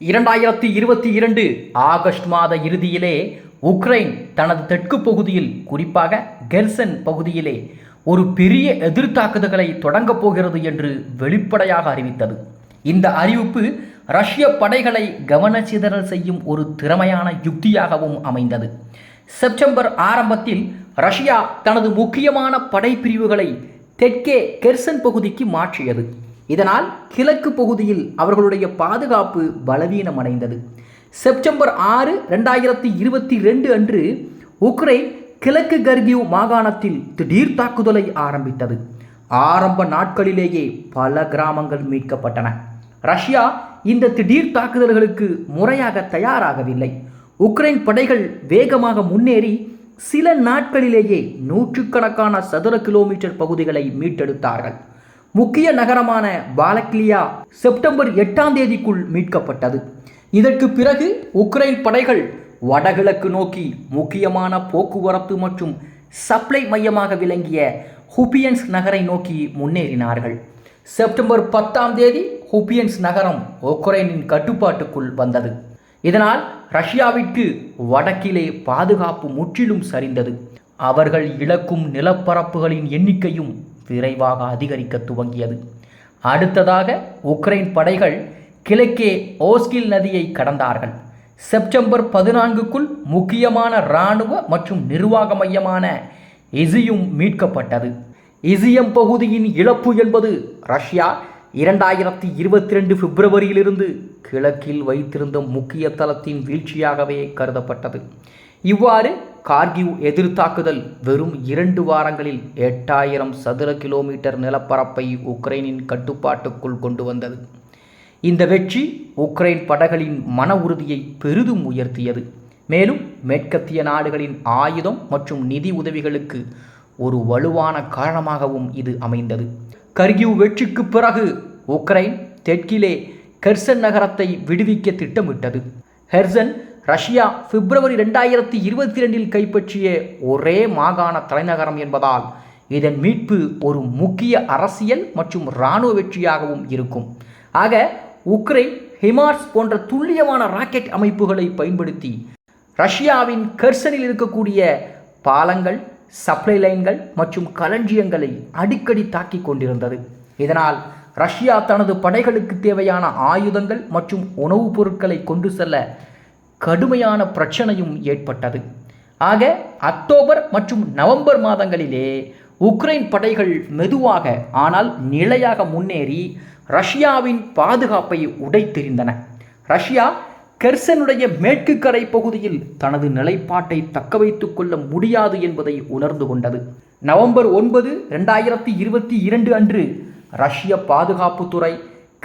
2022 August மாத இறுதியிலே Ukraine தனது தெற்கு பகுதியில், குறிப்பாக கெர்சன் பகுதியிலே ஒரு பெரிய எதிர்த்தாக்குதல்களை தொடங்கப் போகிறது என்று வெளிப்படையாக அறிவித்தது. இந்த அறிவிப்பு ரஷ்ய படைகளை கவனச்சிதறல் செய்யும் ஒரு திறமையான யுக்தியாகவும் அமைந்தது. செப்டம்பர் ஆரம்பத்தில் ரஷ்யா தனது முக்கியமான படைப்பிரிவுகளை தெற்கே கெர்சன் பகுதிக்கு மாற்றியது. இதனால் கிழக்கு பகுதியில் அவர்களுடைய பாதுகாப்பு பலவீனமடைந்தது. செப்டம்பர் 6, 2022 அன்று உக்ரைன் கிழக்கு கர்கிவ் மாகாணத்தில் திடீர் தாக்குதலை ஆரம்பித்தது. ஆரம்ப நாட்களிலேயே பல கிராமங்கள் மீட்கப்பட்டன. ரஷ்யா இந்த திடீர் தாக்குதல்களுக்கு முறையாக தயாராகவில்லை. உக்ரைன் படைகள் வேகமாக முன்னேறி சில நாட்களிலேயே நூற்றுக்கணக்கான சதுர கிலோமீட்டர் பகுதிகளை மீட்டெடுத்தார்கள். முக்கிய நகரமான பாலக்லியா செப்டம்பர் 8 மீட்கப்பட்டது. இதற்கு பிறகு உக்ரைன் படைகள் வடகிழக்கு நோக்கி முக்கியமான போக்குவரத்து மற்றும் சப்ளை மையமாக விளங்கிய ஹுபியன்ஸ் நகரை நோக்கி முன்னேறினார்கள். செப்டம்பர் 10 ஹுபியன்ஸ் நகரம் உக்ரைனின் கட்டுப்பாட்டுக்குள் வந்தது. இதனால் ரஷ்யாவிற்கு வடக்கிலே பாதுகாப்பு முற்றிலும் சரிந்தது. அவர்கள் இழக்கும் நிலப்பரப்புகளின் எண்ணிக்கையும் விரைவாக அதிகரிக்க துவங்கியது. அடுத்ததாக உக்ரைன் படைகள் கிழக்கே ஓஸ்கில் நதியை கடந்தார்கள். செப்டம்பர் 14 முக்கியமான இராணுவ மற்றும் நிர்வாக மையமான இசியும் மீட்கப்பட்டது. இசியம் பகுதியின் இழப்பு என்பது ரஷ்யா 2022 பிப்ரவரியிலிருந்து கிழக்கில் வைத்திருந்த முக்கிய தளத்தின் வீழ்ச்சியாகவே கருதப்பட்டது. இவ்வாறு கார்கிவ் எதிர்த்தாக்குதல் வெறும் 2 வாரங்களில் 8000 சதுர கிலோமீட்டர் நிலப்பரப்பை உக்ரைனின் கட்டுப்பாட்டுக்குள் கொண்டு வந்தது. இந்த வெற்றி உக்ரைன் படைகளின் மன உறுதியை பெரிதும் உயர்த்தியது. மேலும் மேற்கத்திய நாடுகளின் ஆயுதம் மற்றும் நிதி உதவிகளுக்கு ஒரு வலுவான காரணமாகவும் இது அமைந்தது. கர்கிவ் வெற்றிக்கு பிறகு உக்ரைன் தெற்கிலே கெர்சன் நகரத்தை விடுவிக்க திட்டமிட்டது. ஹெர்சன் ரஷ்யா பிப்ரவரி 2022 கைப்பற்றிய ஒரே மாகாண தலைநகரம் என்பதால் இதன் மீட்பு ஒரு முக்கிய அரசியல் மற்றும் இராணுவ வெற்றியாகவும் இருக்கும். ஆக உக்ரைன் ஹிமார்ஸ் போன்ற துல்லியமான ராக்கெட் அமைப்புகளை பயன்படுத்தி ரஷ்யாவின் கெர்சனில் இருக்கக்கூடிய பாலங்கள், சப்ளை லைன்கள் மற்றும் களஞ்சியங்களை அடிக்கடி தாக்கிக் கொண்டிருந்தது. இதனால் ரஷ்யா தனது படைகளுக்கு தேவையான ஆயுதங்கள் மற்றும் உணவுப் பொருட்களை கொண்டு செல்ல கடுமையான பிரச்சனையும் ஏற்பட்டது. ஆக அக்டோபர் மற்றும் நவம்பர் மாதங்களிலே உக்ரைன் படைகள் மெதுவாக ஆனால் நிலையாக முன்னேறி ரஷ்யாவின் பாதுகாப்பை உடைத்தெறிந்தன. ரஷ்யா கெர்சனுடைய மேற்கு கரை பகுதியில் தனது நிலைப்பாட்டை தக்க வைத்துக் கொள்ள முடியாது என்பதை உணர்ந்து கொண்டது. நவம்பர் 9, 2022 அன்று ரஷ்ய பாதுகாப்புத்துறை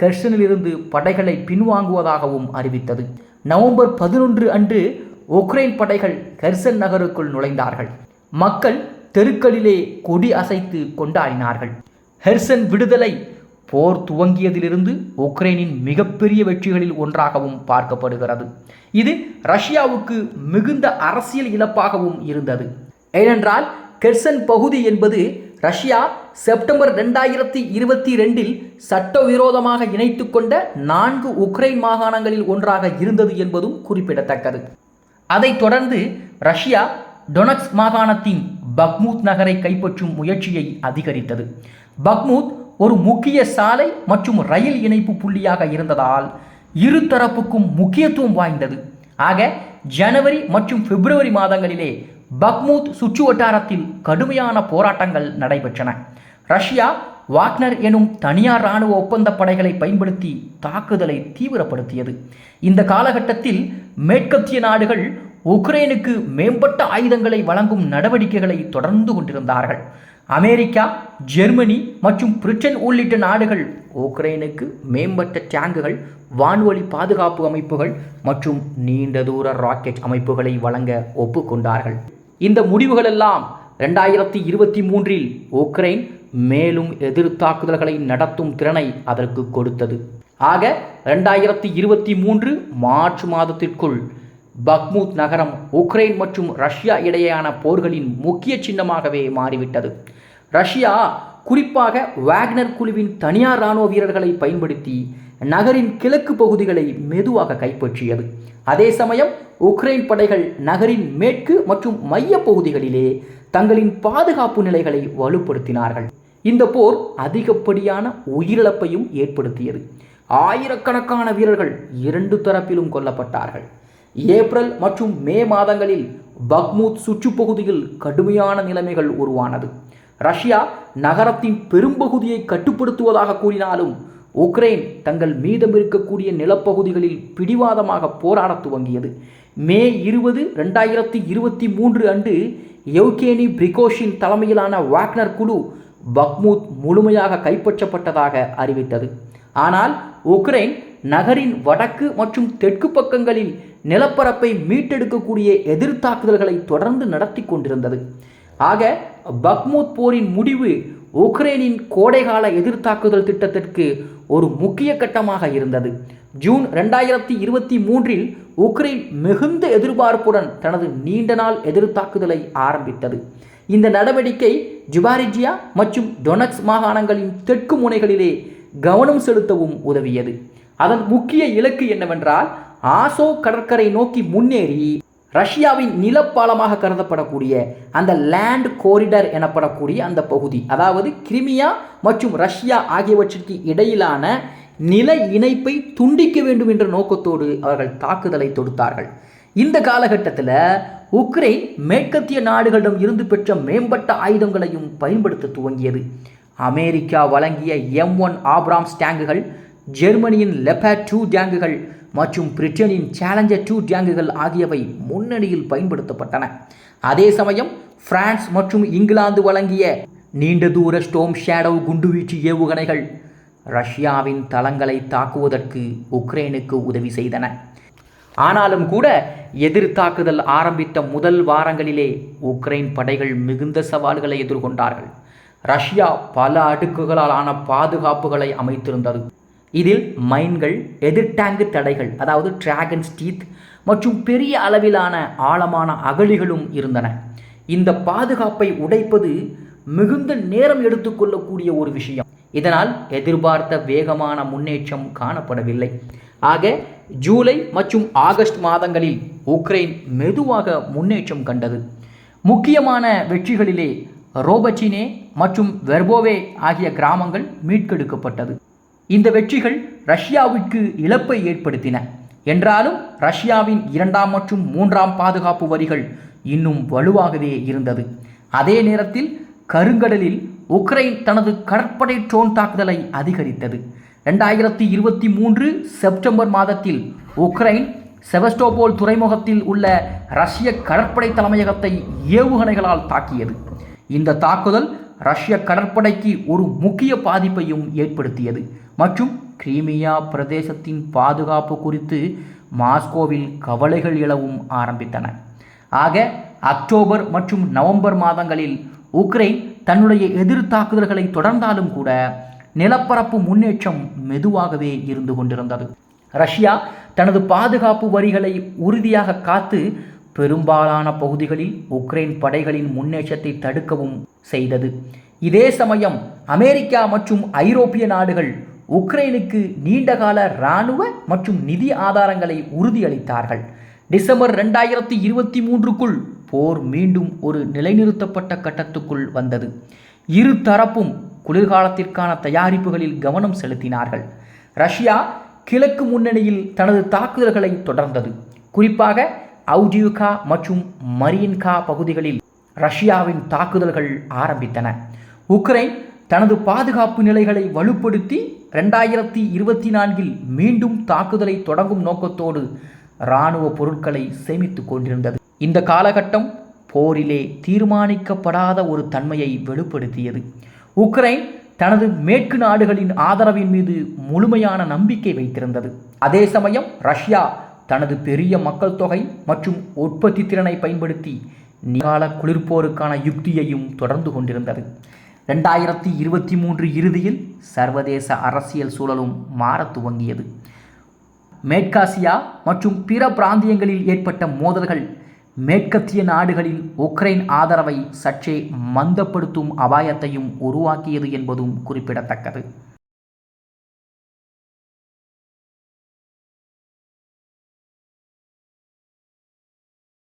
கெர்சனிலிருந்து படைகளை பின்வாங்குவதாகவும் அறிவித்தது. நவம்பர் 11 அன்று உக்ரைன் படைகள் கெர்சன் நகருக்குள் நுழைந்தார்கள். மக்கள் தெருக்களிலே கொடி அசைத்து கொண்டாடினார்கள். ஹெர்சன் விடுதலை போர் துவங்கியதிலிருந்து உக்ரைனின் மிகப்பெரிய வெற்றிகளில் ஒன்றாகவும் பார்க்கப்படுகிறது. இது ரஷ்யாவுக்கு மிகுந்த அரசியல் இழப்பாகவும் இருந்தது. ஏனென்றால் கெர்சன் பகுதி என்பது ரஷ்யா செப்டம்பர் 2022 சட்டவிரோதமாக இணைத்து கொண்ட 4 உக்ரைன் மாகாணங்களில் ஒன்றாக இருந்தது என்பதும் குறிப்பிடத்தக்கது. அதைத் தொடர்ந்து ரஷ்யா டொனட்ஸ்க் மாகாணத்தின் பக்மூத் நகரை கைப்பற்றும் முயற்சியை அதிகரித்தது. பக்மூத் ஒரு முக்கிய சாலை மற்றும் ரயில் இணைப்பு புள்ளியாக இருந்ததால் இரு தரப்புக்கும் முக்கியத்துவம் வாய்ந்தது. ஆக ஜனவரி மற்றும் பிப்ரவரி மாதங்களிலே பக்மூத் சுற்று வட்டாரத்தில் கடுமையான போராட்டங்கள் நடைபெற்றன. ரஷ்யா வாக்னர் எனும் தனியார் இராணுவ ஒப்பந்த படைகளை பயன்படுத்தி தாக்குதலை தீவிரப்படுத்தியது. இந்த காலகட்டத்தில் மேற்கத்திய நாடுகள் உக்ரைனுக்கு மேம்பட்ட ஆயுதங்களை வழங்கும் நடவடிக்கைகளை தொடர்ந்து கொண்டிருந்தார்கள். அமெரிக்கா, ஜெர்மனி மற்றும் பிரிட்டன் உள்ளிட்ட நாடுகள் உக்ரைனுக்கு மேம்பட்ட டேங்குகள், வான்வழி பாதுகாப்பு அமைப்புகள் மற்றும் நீண்ட தூர ராக்கெட் அமைப்புகளை வழங்க ஒப்புக்கொண்டார்கள். இந்த முடிவுகளெல்லாம் 2023 உக்ரைன் மேலும் எதிர்த்தாக்குதல்களை நடத்தும் திறனை அதற்கு கொடுத்தது. ஆக 2023 மார்ச் மாதத்திற்குள் பக்மூத் நகரம் உக்ரைன் மற்றும் ரஷ்யா இடையேயான போர்களின் முக்கிய சின்னமாகவே மாறிவிட்டது. ரஷ்யா குறிப்பாக வாக்னர் குழுவின் தனியார் இராணுவ வீரர்களை பயன்படுத்தி நகரின் கிழக்கு பகுதிகளை மெதுவாக கைப்பற்றியது. அதே சமயம் உக்ரைன் படைகள் நகரின் மேற்கு மற்றும் மைய பகுதிகளிலே தங்களின் பாதுகாப்பு நிலைகளை வலுப்படுத்தினார்கள். இந்த போர் அதிகப்படியான உயிரிழப்பையும் ஏற்படுத்தியது. ஆயிரக்கணக்கான வீரர்கள் இரண்டு தரப்பிலும் கொல்லப்பட்டார்கள். ஏப்ரல் மற்றும் மே மாதங்களில் பக்மூத் சுற்றுப்பகுதியில் கடுமையான நிலைமைகள் உருவானது. ரஷ்யா நகரத்தின் பெரும்பகுதியை கட்டுப்படுத்துவதாக கூறினாலும் உக்ரைன் தங்கள் மீதம் இருக்கக்கூடிய நிலப்பகுதிகளில் பிடிவாதமாக போராடத் துவங்கியது. மே 20, 2023 அன்று எவ்கேனி பிரிகோஷின் தலைமையிலான வாக்னர் குழு பக்மூத் முழுமையாக கைப்பற்றப்பட்டதாக அறிவித்தது. ஆனால் உக்ரைன் நகரின் வடக்கு மற்றும் தெற்கு பக்கங்களில் நிலப்பரப்பை மீட்டெடுக்கக்கூடிய எதிர்த்தாக்குதல்களை தொடர்ந்து நடத்தி கொண்டிருந்தது. ஆக பக்மூத் போரின் முடிவு உக்ரைனின் கோடைகால எதிர்த்தாக்குதல் திட்டத்திற்கு ஒரு முக்கிய கட்டமாக இருந்தது. ஜூன் 2023 உக்ரைன் மிகுந்த எதிர்பார்ப்புடன் தனது நீண்ட நாள் எதிர்த்தாக்குதலை ஆரம்பித்தது. இந்த நடவடிக்கை ஜுபாரிஜியா மற்றும் டொனக்ஸ் மாகாணங்களின் தெற்கு முனைகளிலே கவனம் செலுத்தவும் உதவியது. அதன் முக்கிய இலக்கு என்னவென்றால் ஆசோ கடற்கரை நோக்கி முன்னேறி ரஷ்யாவின் நிலப்பாலமாக கருதப்படக்கூடிய அந்த லேண்ட் கோரிடர் எனப்படக்கூடிய அந்த பகுதி, அதாவது கிரிமியா மற்றும் ரஷ்யா ஆகியவற்றிற்கு இடையிலான நில இணைப்பை துண்டிக்க வேண்டும் என்ற நோக்கத்தோடு அவர்கள் தாக்குதலை தொடுத்தார்கள். இந்த காலகட்டத்தில் உக்ரைன் மேற்கத்திய நாடுகளிடம் இருந்து பெற்ற மேம்பட்ட ஆயுதங்களையும் பயன்படுத்த துவங்கியது. அமெரிக்கா வழங்கிய M1 ஆப்ராம்ஸ் டேங்குகள், ஜெர்மனியின் லெபர்ட் 2 டேங்குகள் மற்றும் பிரிட்டனின் சேலஞ்சர் 2 டேங்குகள் ஆகியவை முன்னணியில் பயன்படுத்தப்பட்டன. அதே சமயம் பிரான்ஸ் மற்றும் இங்கிலாந்து வழங்கிய நீண்ட தூர ஸ்டோம் ஷேடோ குண்டுவீச்சு ஏவுகணைகள் ரஷ்யாவின் தளங்களை தாக்குவதற்கு உக்ரைனுக்கு உதவி செய்தன. ஆனாலும் கூட எதிர்த்தாக்குதல் ஆரம்பித்த முதல் வாரங்களிலே உக்ரைன் படைகள் மிகுந்த சவால்களை எதிர்கொண்டார்கள். ரஷ்யா பல அடுக்குகளாலான பாதுகாப்புகளை அமைத்திருந்தது. இதில் மைன்கள், எதிர் டேங்கு தடைகள், அதாவது டிராகன்ஸ் டீத் மற்றும் பெரிய அளவிலான ஆழமான அகழிகளும் இருந்தன. இந்த பாதுகாப்பை உடைப்பது மிகுந்த நேரம் எடுத்துக்கொள்ளக்கூடிய ஒரு விஷயம். இதனால் எதிர்பார்த்த வேகமான முன்னேற்றம் காணப்படவில்லை. ஆக ஜூலை மற்றும் ஆகஸ்ட் மாதங்களில் உக்ரைன் மெதுவாக முன்னேற்றம் கண்டது. முக்கியமான வெற்றிகளிலே ரோபச்சினே மற்றும் வெர்போவே ஆகிய கிராமங்கள் மீட்கெடுக்கப்பட்டது. இந்த வெற்றிகள் ரஷ்யாவிற்கு இழப்பை ஏற்படுத்தின. என்றாலும் ரஷ்யாவின் 2ஆம் மற்றும் 3ஆம் பாதுகாப்பு வரிகள் இன்னும் வலுவாகவே இருந்தது. அதே நேரத்தில் கருங்கடலில் உக்ரைன் தனது கடற்படை ட்ரோன் தாக்குதலை அதிகரித்தது. 2023 செப்டம்பர் மாதத்தில் உக்ரைன் செவஸ்டோபோல் துறைமுகத்தில் உள்ள ரஷ்ய கடற்படை தலைமையகத்தை ஏவுகணைகளால் தாக்கியது. இந்த தாக்குதல் ரஷ்ய கடற்படைக்கு ஒரு முக்கிய பாதிப்பையும் ஏற்படுத்தியது மற்றும் கிரீமியா பிரதேசத்தின் பாதுகாப்பு குறித்து மாஸ்கோவில் கவலைகள் எழவும் ஆரம்பித்தன. ஆக அக்டோபர் மற்றும் நவம்பர் மாதங்களில் உக்ரைன் தன்னுடைய எதிர்த்தாக்குதல்களை தொடர்ந்தாலும் கூட நிலப்பரப்பு முன்னேற்றம் மெதுவாகவே இருந்து கொண்டிருந்தது. ரஷ்யா தனது பாதுகாப்பு வரிகளை உறுதியாக காத்து பெரும்பாலான பகுதிகளில் உக்ரைன் படைகளின் முன்னேற்றத்தை தடுக்கவும் செய்தது. இதே சமயம் அமெரிக்கா மற்றும் ஐரோப்பிய நாடுகள் உக்ரைனுக்கு நீண்டகால இராணுவ மற்றும் நிதி ஆதாரங்களை உறுதியளித்தார்கள். டிசம்பர் 2023க்குள் போர் மீண்டும் ஒரு நிலைநிறுத்தப்பட்ட கட்டத்துக்குள் வந்தது. இரு தரப்பும் குளிர்காலத்திற்கான தயாரிப்புகளில் கவனம் செலுத்தினார்கள். ரஷ்யா கிழக்கு முன்னணியில் தனது தாக்குதல்களை தொடர்ந்தது. குறிப்பாக அவுடியுகா மற்றும் மரியன்கா பகுதிகளில் ரஷ்யாவின் தாக்குதல்கள் ஆரம்பித்தன. உக்ரைன் தனது பாதுகாப்பு நிலைகளை வலுப்படுத்தி 2024 மீண்டும் தாக்குதலை தொடங்கும் நோக்கத்தோடு இராணுவ பொருட்களை சேமித்துக் கொண்டிருந்தது. இந்த காலகட்டம் போரிலே தீர்மானிக்கப்படாத ஒரு தன்மையை வெளிப்படுத்தியது. உக்ரைன் தனது மேற்கு நாடுகளின் ஆதரவின் மீது முழுமையான நம்பிக்கை வைத்திருந்தது. அதே சமயம் ரஷ்யா தனது பெரிய மக்கள் தொகை மற்றும் உற்பத்தி திறனை பயன்படுத்தி நீண்ட குளிர்போருக்கான யுக்தியையும் தொடர்ந்து கொண்டிருந்தது. 2023 இறுதியில் சர்வதேச அரசியல் சூழலும் மாறத் துவங்கியது. மேற்காசியா மற்றும் பிற பிராந்தியங்களில் ஏற்பட்ட மோதல்கள் மேற்கத்திய நாடுகளின் உக்ரைன் ஆதரவை சற்றே மந்தப்படுத்தும் அபாயத்தையும் உருவாக்கியது என்பதும் குறிப்பிடத்தக்கது.